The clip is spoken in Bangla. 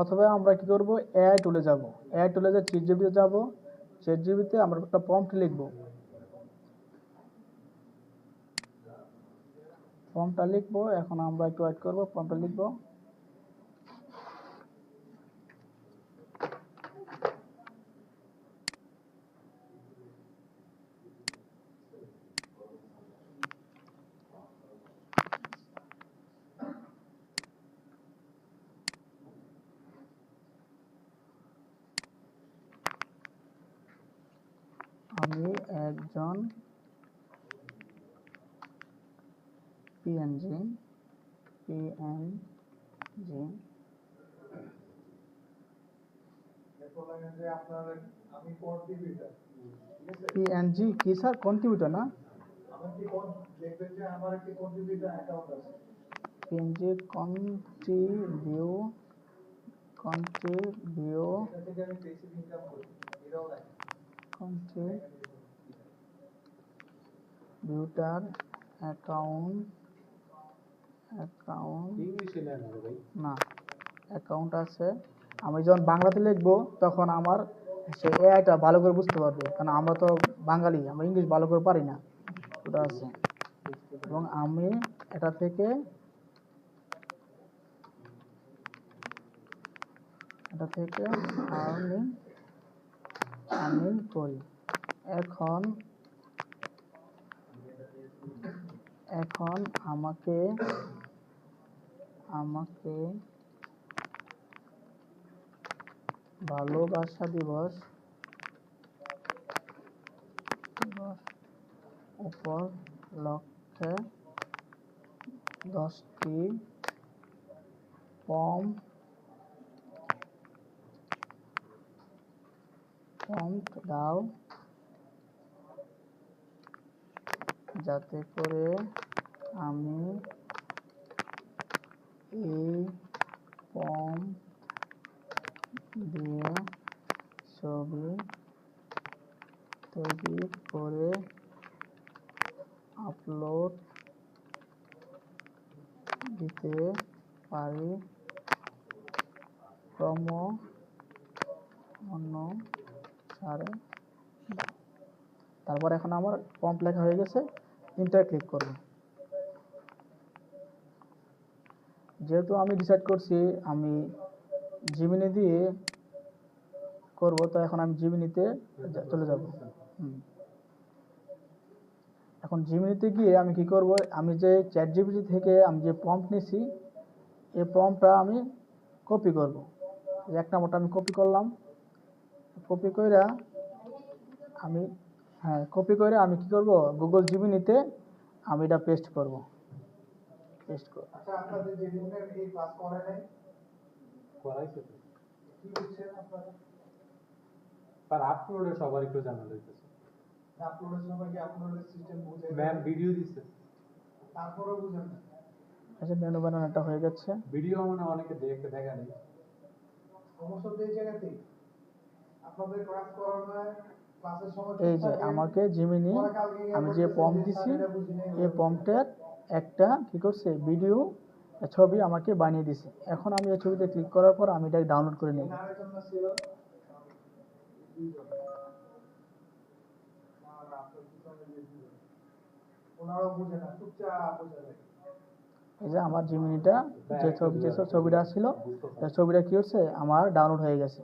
প্রথমে আমরা কি করব, এআই টুলে যাব। এআই টুলে যে চ্যাট জিপিটি যাব, চ্যাট জিপিটিতে আমরা একটা প্রম্পট লিখব। প্রম্পটটা লিখব, এখন আমরা একটু ওয়েট করব, প্রম্পটটা লিখব। আমি একজন পিএনজি পিএনজি কি স্যার? কন্ট্রিবিউটর না? পিএনজি কন্ট্রিবিউটার অ্যাকাউন্ট না, অ্যাকাউন্ট আছে। আমি যখন বাংলাতে লিখবো তখন আমার সে এআইটা ভালো করে বুঝতে পারবে, কারণ আমরা তো বাঙালি, আমরা ইংলিশ ভালো করে পারি না। ওটা আছে। এবং আমি এটা থেকে আর্নিং করি। এখন আমাকে ভালোবাসা দিবস উপলক্ষে 10টি প্রম্পট দাও, যাতে করে আমি এই প্রম্পট দিয়ে ছবি তৈরি করে আপলোড দিতে পারি। ক্রম অনুসারে। তারপর এখন আমার প্রম্পট লেখা হয়ে গেছে, ইন্টার ক্লিক করব। যেহেতু আমি ডিসাইড করছি আমি জিমিনি দিয়ে করব, তো এখন আমি জিমিনিতে চলে যাব। এখন জিমিনিতে গিয়ে আমি কি করব, আমি যে চ্যাট জিপিটি থেকে আমি যে প্রম্পট নিছি, এই প্রম্পটটা আমি কপি করব। এক নম্বরটা আমি কপি করলাম, কপি করে আমি কি করব, গুগল জিমিনিতে আমি এটা পেস্ট করব। আচ্ছা, আপনাদের যে রিমনের এই ক্লাস করে নাই করাইছে তো কি বুঝছেন আপনারা? স্যার আপলোডে সবার একটু জানা যাইতেছে। আপলোডের সময় কি আপলোডের সিস্টেম বুঝে ম্যাম ভিডিও দিছে, তারপরেও বুঝেন না। আচ্ছা, মেনু বানানোটা হয়ে যাচ্ছে। ভিডিও মানে অনেকে দেখা নেই। সমস্যা তো এই জায়গাতেই আপনাদের ক্লাস করানোর ক্লাসের সময় এই যে আমাকে জিমিনি আমি যে প্রম্পট দিছি, এই প্রম্পটের একটা কি করছে, ভিডিও ছবি আমাকে বানিয়ে দিছে। এখন আমি এই ছবিতে ক্লিক করার পর আমি এটা ডাউনলোড করে নেব। এই যে আমার জিমিনিটা যে ছবিটা ছিল, ছবিটা কি হচ্ছে, আমার ডাউনলোড হয়ে গেছে।